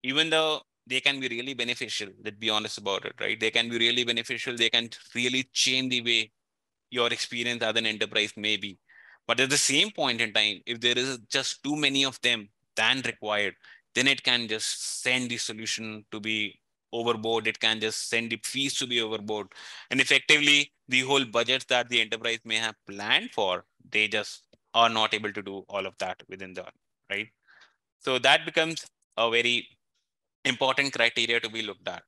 even though they can be really beneficial. Let's be honest about it, right? They can be really beneficial. They can really change the way your experience as an enterprise may be. But at the same point in time, if there is just too many of them than required, then it can just send the solution to be overboard. It can just send the fees to be overboard. And effectively, the whole budgets that the enterprise may have planned for, they just are not able to do all of that within the, right? So that becomes a very important criteria to be looked at.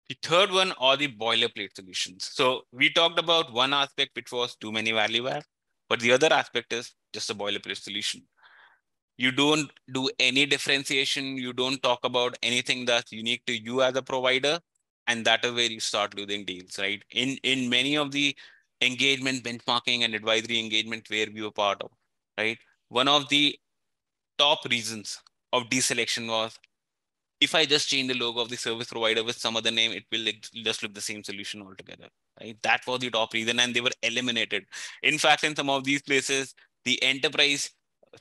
The third one are the boilerplate solutions. So we talked about one aspect, which was too many value add, but the other aspect is just a boilerplate solution. You don't do any differentiation. You don't talk about anything that's unique to you as a provider. And that is where you start losing deals, right? In many of the engagement, benchmarking, and advisory engagement where we were part of, right? One of the top reasons of deselection was if I just change the logo of the service provider with some other name, it will just look the same solution altogether. Right? That was the top reason, and they were eliminated. In fact, in some of these places, the enterprise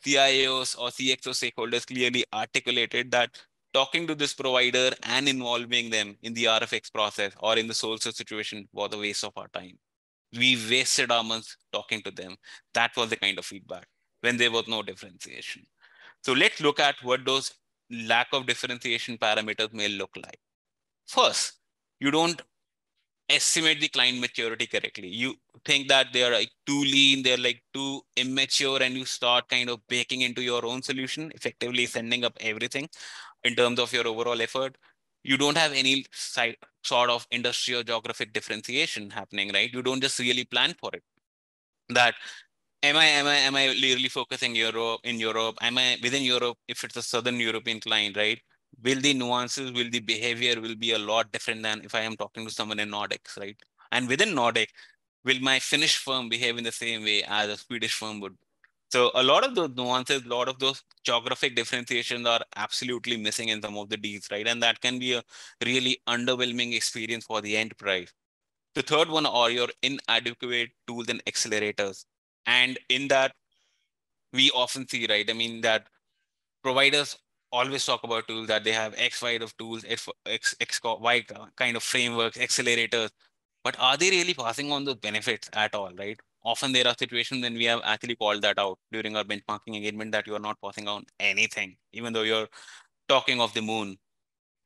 CIOs or CXO stakeholders clearly articulated that talking to this provider and involving them in the RFX process or in the sole source situation was a waste of our time. We wasted our months talking to them. That was the kind of feedback when there was no differentiation. So let's look at what those lack of differentiation parameters may look like. First, you don't estimate the client maturity correctly. You think that they're like too lean, they're like too immature, and you start kind of baking into your own solution, effectively sending up everything in terms of your overall effort. You don't have any sort of industry or geographic differentiation happening, right? You don't just really plan for it. That am I really focusing Europe in Europe? Am I within Europe if it's a Southern European client, right? Will the nuances, will the behavior will be a lot different than if I am talking to someone in Nordics, right? And within Nordic, will my Finnish firm behave in the same way as a Swedish firm would? So a lot of those nuances, a lot of those geographic differentiations are absolutely missing in some of the deals, right? And that can be a really underwhelming experience for the enterprise. The third one are your inadequate tools and accelerators. And in that, we often see, right? I mean, that providers always talk about tools that they have X, Y of tools, Y kind of frameworks, accelerators. But are they really passing on those benefits at all, right? Often there are situations when we have actually called that out during our benchmarking engagement that you are not passing on anything, even though you're talking of the moon,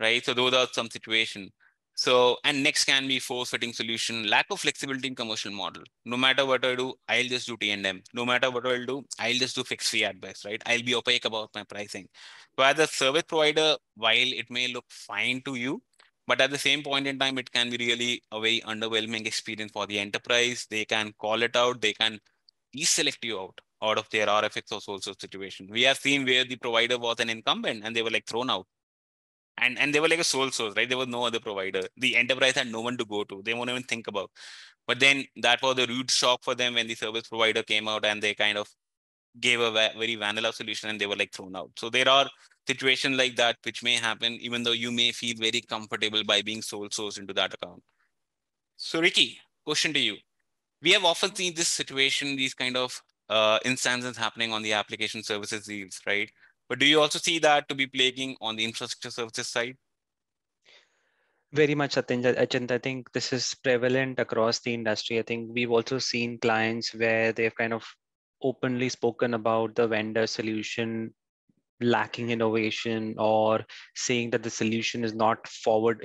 right? So those are some situations. So, and next can be force-fitting solution, lack of flexibility in commercial model. No matter what I do, I'll just do T&M. No matter what I'll do, I'll just do fixed fee at best, right? I'll be opaque about my pricing. So as a service provider, while it may look fine to you, but at the same point in time, it can be really a very underwhelming experience for the enterprise. They can call it out. They can deselect you out of their RFX or sole source situation. We have seen where the provider was an incumbent and they were like thrown out. And they were like a sole source, right? There was no other provider. The enterprise had no one to go to. They won't even think about. But then that was a rude shock for them when the service provider came out and they kind of gave a very vanilla solution and they were like thrown out. So there are situations like that which may happen even though you may feel very comfortable by being sole source into that account. So Ricky, question to you. We have often seen this situation, these kind of instances happening on the application services deals, right? But do you also see that to be plaguing on the infrastructure services side? Very much, Achint. I think this is prevalent across the industry. I think we've also seen clients where they've kind of openly spoken about the vendor solution lacking innovation, or saying that the solution is not forward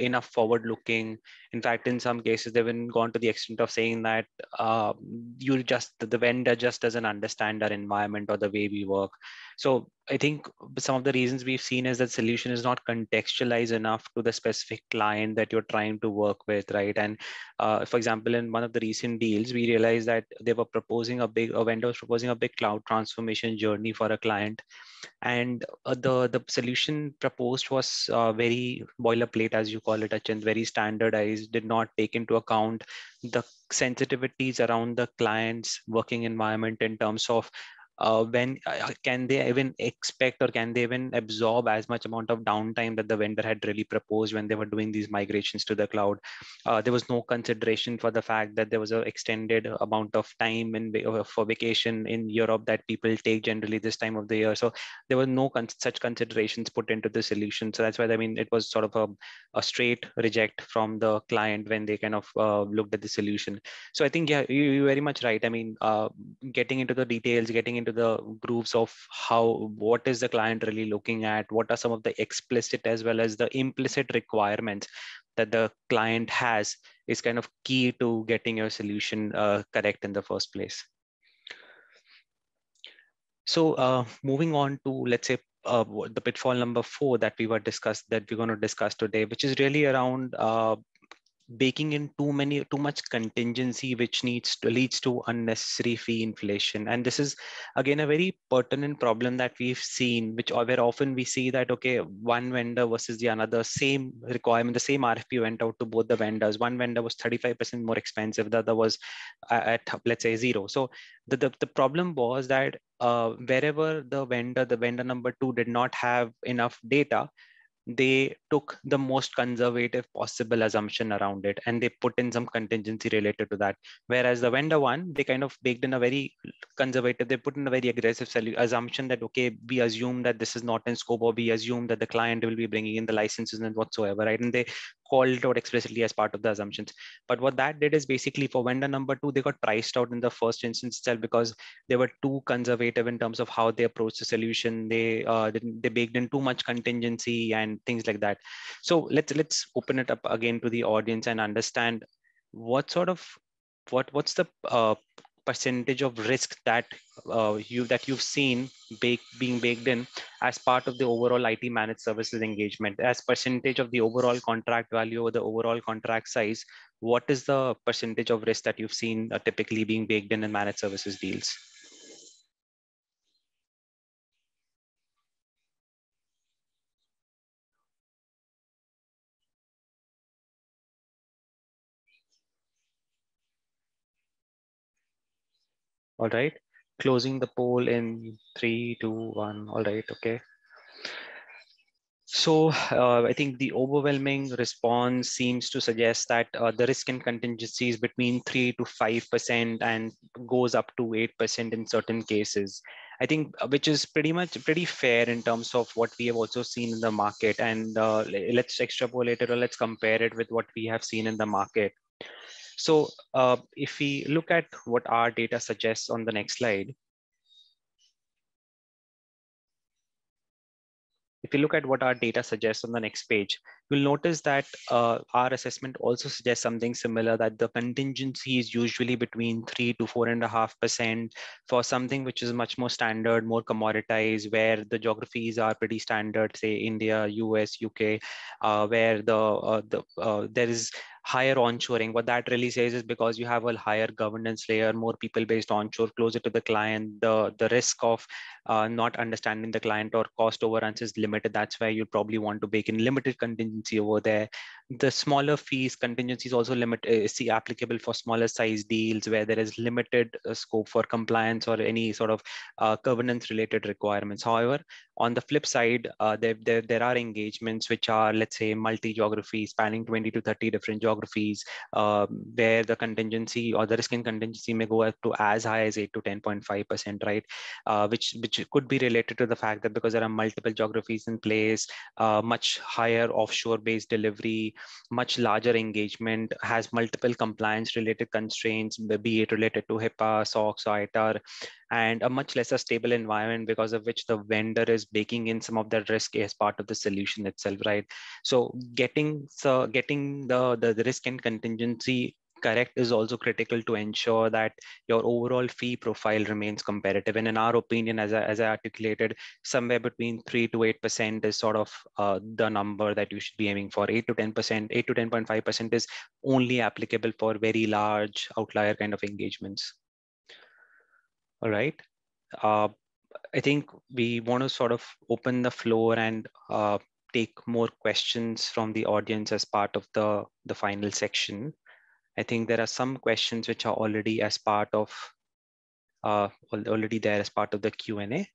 looking. In fact, in some cases they've even gone to the extent of saying that the vendor just doesn't understand our environment or the way we work. So I think some of the reasons we've seen is that solution is not contextualized enough to the specific client that you're trying to work with, right? And for example, in one of the recent deals, we realized that a vendor was proposing a big cloud transformation journey for a client, and the solution proposed was very boilerplate, as you call it, Achint, very standardized, did not take into account the sensitivities around the client's working environment in terms of when can they even expect, or can they even absorb as much amount of downtime that the vendor had really proposed when they were doing these migrations to the cloud. There was no consideration for the fact that there was an extended amount of time for vacation in Europe that people take generally this time of the year. So there were no such considerations put into the solution. So that's why, I mean, it was sort of a straight reject from the client when they kind of looked at the solution. So I think, yeah, you're very much right. I mean, getting into the details, getting into the grooves of what is the client really looking at, what are some of the explicit as well as the implicit requirements that the client has, is kind of key to getting your solution correct in the first place. So moving on to, let's say, the pitfall number 4 that we're going to discuss today, which is really around baking in too much contingency, which leads to unnecessary fee inflation. And this is again a very pertinent problem that we've seen, where often we see that, okay, one vendor versus the another, same requirement, the same RFP went out to both the vendors. One vendor was 35% more expensive, the other was at, let's say, 0. So the problem was that wherever the vendor number 2 did not have enough data, they took the most conservative possible assumption around it, and they put in some contingency related to that. Whereas the vendor 1, they kind of baked in a very conservative, they put in a very aggressive assumption that, okay, we assume that this is not in scope, or we assume that the client will be bringing in the licenses and whatsoever, right? And they called it out explicitly as part of the assumptions. But what that did is, basically, for vendor number 2, they got priced out in the first instance itself, because they were too conservative in terms of how they approached the solution. They baked in too much contingency and things like that. So let's open it up again to the audience and understand what's the percentage of risk that you've seen being baked in as part of the overall IT managed services engagement, as percentage of the overall contract value or the overall contract size. What is the percentage of risk that you've seen typically being baked in managed services deals? All right, closing the poll in 3, 2, 1. All right, okay. So I think the overwhelming response seems to suggest that the risk and contingency is between 3 to 5% and goes up to 8% in certain cases. I think which is pretty fair in terms of what we have also seen in the market. And let's extrapolate it, or let's compare it with what we have seen in the market. So if we look at what our data suggests on the next slide, if you look at what our data suggests on the next page, you'll notice that our assessment also suggests something similar, that the contingency is usually between 3 to 4.5% for something which is much more standard, more commoditized, where the geographies are pretty standard, say India, US, UK, where there is higher onshoring. What that really says is, because you have a higher governance layer, more people-based onshore, closer to the client, the risk of not understanding the client or cost overruns is limited. That's why you probably want to bake in limited contingency over there. The smaller fees contingency is also applicable for smaller size deals, where there is limited scope for compliance or any sort of governance related requirements. However, on the flip side, there are engagements which are, let's say, multi-geography, spanning 20 to 30 different geographies, where the contingency or the risk in contingency may go up to as high as 8 to 10.5%, right? Which could be related to the fact that, because there are multiple geographies in place, much higher offshore based delivery, much larger engagement, has multiple compliance related constraints, be it related to HIPAA, SOX, or ITAR, and a much lesser stable environment, because of which the vendor is baking in some of that risk as part of the solution itself, right? So getting the risk and contingency correct is also critical to ensure that your overall fee profile remains competitive. And in our opinion, as I articulated, somewhere between 3 to 8% is sort of the number that you should be aiming for. 8 to 10%, 8 to 10.5% is only applicable for very large outlier kind of engagements. All right. I think we want to sort of open the floor and take more questions from the audience as part of the final section. I think there are some questions which are already as part of already there as part of the Q&A.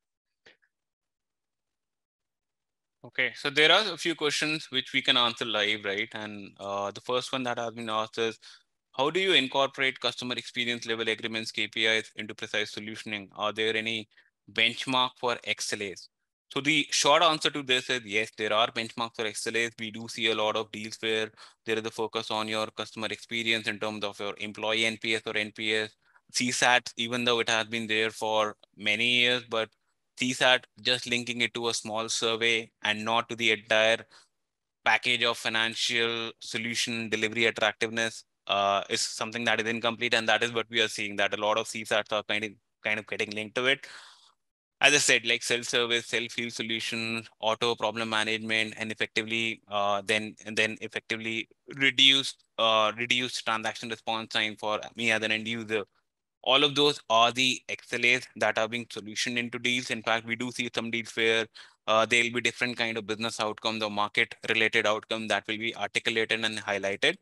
Okay, so there are a few questions which we can answer live, right? And the first one that has been asked is, how do you incorporate customer experience level agreements KPIs into precise solutioning? Are there any benchmark for XLAs? So the short answer to this is yes, there are benchmarks for XLAs. We do see a lot of deals where there is a focus on your customer experience in terms of your employee NPS or NPS. CSAT, even though it has been there for many years, but CSAT just linking it to a small survey and not to the entire package of financial solution delivery attractiveness is something that is incomplete, and that is what we are seeing, that a lot of CSATs are kind of getting linked to it. As I said, like self-service, self-heal solution, auto problem management, and effectively then effectively reduced transaction response time for me as an end user. All of those are the XLAs that are being solutioned into deals. In fact, we do see some deals where there'll be different kind of business outcomes or market related outcomes that will be articulated and highlighted.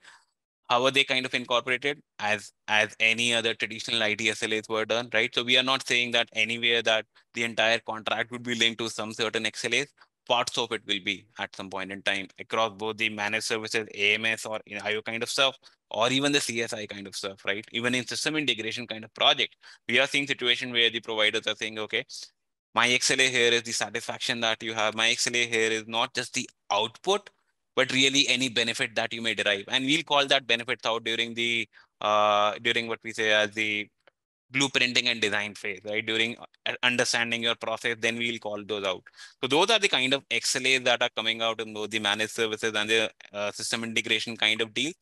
How are they kind of incorporated as any other traditional IT SLAs were done, right? So we are not saying that anywhere that the entire contract would be linked to some certain XLAs. Parts of it will be at some point in time across both the managed services, AMS or IO kind of stuff, or even the CSI kind of stuff, right? Even in system integration kind of project, we are seeing situation where the providers are saying, okay, my XLA here is the satisfaction that you have. My XLA here is not just the output, but really any benefit that you may derive. And we'll call that benefits out during the during what we say as the blueprinting and design phase, right? During understanding your process, then we'll call those out. So those are the kind of XLAs that are coming out in both the managed services and the system integration kind of deal.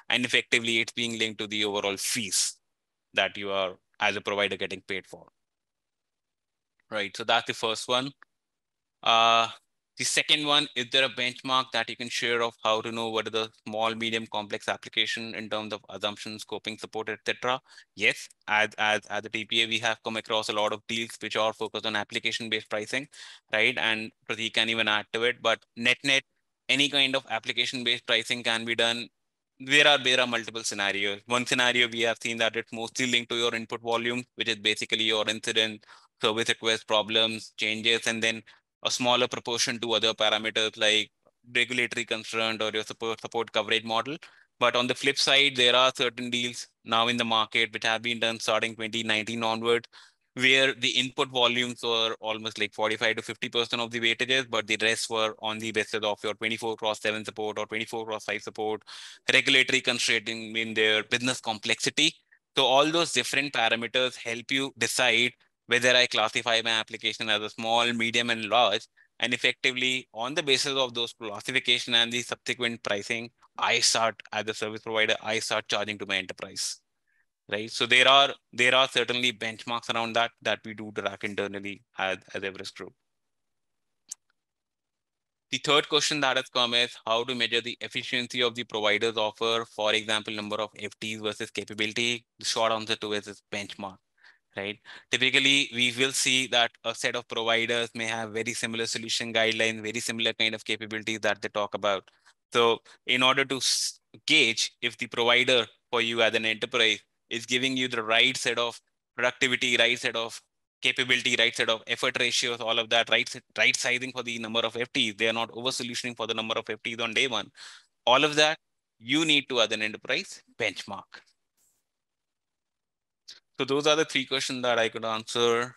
And effectively, it's being linked to the overall fees that you are as a provider getting paid for. Right. So that's the first one. Uh, the second one, is there a benchmark that you can share of how to know what are the small, medium, complex application in terms of assumptions, scoping, support, etc.? Yes, as a TPA, we have come across a lot of deals which are focused on application-based pricing, right? And Pratik can even add to it, but net, any kind of application-based pricing can be done. There are multiple scenarios. One scenario we have seen that it's mostly linked to your input volume, which is basically your incident, service request, problems, changes, and then a smaller proportion to other parameters like regulatory constraint or your support coverage model. But on the flip side, there are certain deals now in the market which have been done starting 2019 onward, where the input volumes were almost like 45 to 50% of the weightages, but the rest were on the basis of your 24x7 support or 24x5 support, regulatory constraining in their business complexity. So all those different parameters help you decide whether I classify my application as a small, medium, and large. And effectively, on the basis of those classification and the subsequent pricing, I start as a service provider, I start charging to my enterprise, right? So there are certainly benchmarks around that we do track internally as Everest Group. The third question that has come is how to measure the efficiency of the provider's offer, for example, number of FTs versus capability. The short answer to it is benchmark, right? Typically, we will see that a set of providers may have very similar solution guidelines, very similar kind of capabilities that they talk about. So in order to gauge if the provider for you as an enterprise is giving you the right set of productivity, right set of capability, right set of effort ratios, all of that, right sizing for the number of FTs. They are not over solutioning for the number of FTs on day one. All of that you need to, as an enterprise, benchmark. So those are the three questions that I could answer.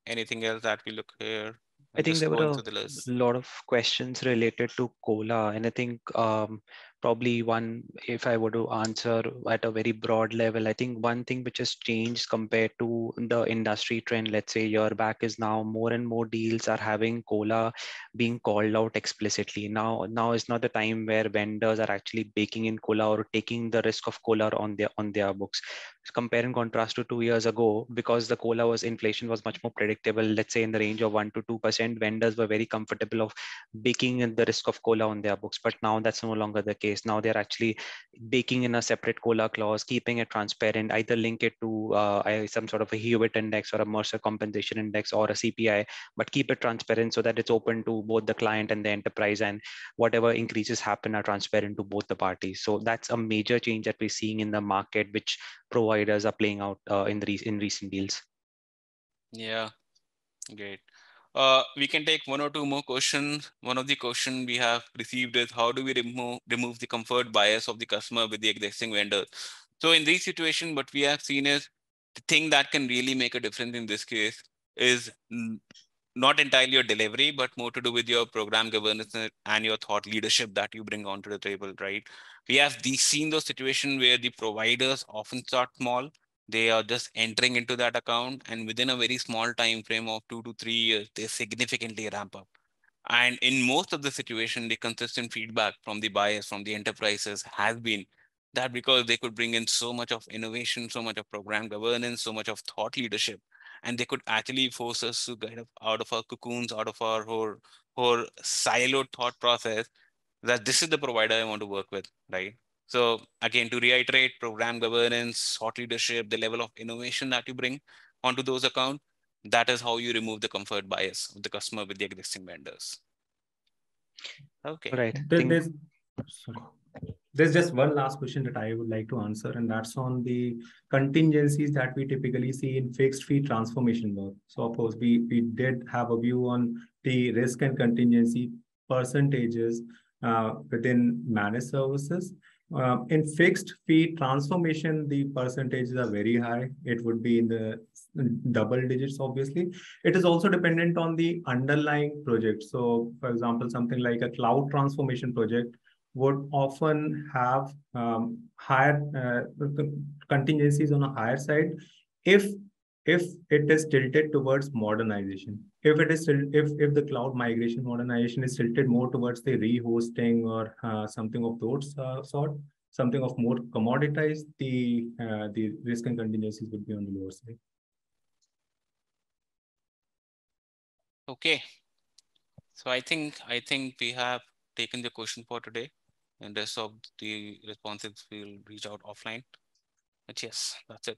Anything else that we look here? I think just there go on were through the a list. lot of questions related to cola, and I think probably one, if I were to answer at a very broad level, I think one thing which has changed compared to the industry trend, let's say a year back, is now more and more deals are having cola being called out explicitly. Now is not the time where vendors are actually baking in cola or taking the risk of cola on their books. Compare and contrast to 2 years ago, because the cola was inflation was much more predictable, let's say in the range of 1 to 2%, vendors were very comfortable of baking in the risk of cola on their books. But now that's no longer the case. Now they're actually baking in a separate cola clause, keeping it transparent, either link it to some sort of a Hewitt index or a Mercer compensation index or a CPI, but keep it transparent so that it's open to both the client and the enterprise, and whatever increases happen are transparent to both the parties. So that's a major change that we're seeing in the market, which providers are playing out in recent deals. Yeah, great. We can take one or two more questions. One of the questions we have received is, how do we remove the comfort bias of the customer with the existing vendor? So in this situation, what we have seen is the thing that can really make a difference in this case is not entirely your delivery, but more to do with your program governance and your thought leadership that you bring onto the table, right? We have seen those situations where the providers often start small. They are just entering into that account, and within a very small time frame of 2 to 3 years, they significantly ramp up. And in most of the situation, the consistent feedback from the buyers, from the enterprises has been that because they could bring in so much of innovation, so much of program governance, so much of thought leadership, and they could actually force us to get out of our cocoons, out of our whole siloed thought process, that this is the provider I want to work with, right? So again, to reiterate, program governance, thought leadership, the level of innovation that you bring onto those accounts, that is how you remove the comfort bias of the customer with the existing vendors. Okay. Right. Sorry. There's just one last question that I would like to answer, and that's on the contingencies that we typically see in fixed fee transformation work. So of course, we did have a view on the risk and contingency percentages within managed services. In fixed fee transformation, the percentages are very high. It would be in the double digits, obviously. It is also dependent on the underlying project. So for example, something like a cloud transformation project would often have higher contingencies on a higher side if it is tilted towards modernization. If it is if the cloud migration modernization is tilted more towards the rehosting or something of those sort, something of more commoditized, the risk and contingencies would be on the lower side. Okay. So I think we have taken the question for today, and rest of the responses will reach out offline. But yes, that's it.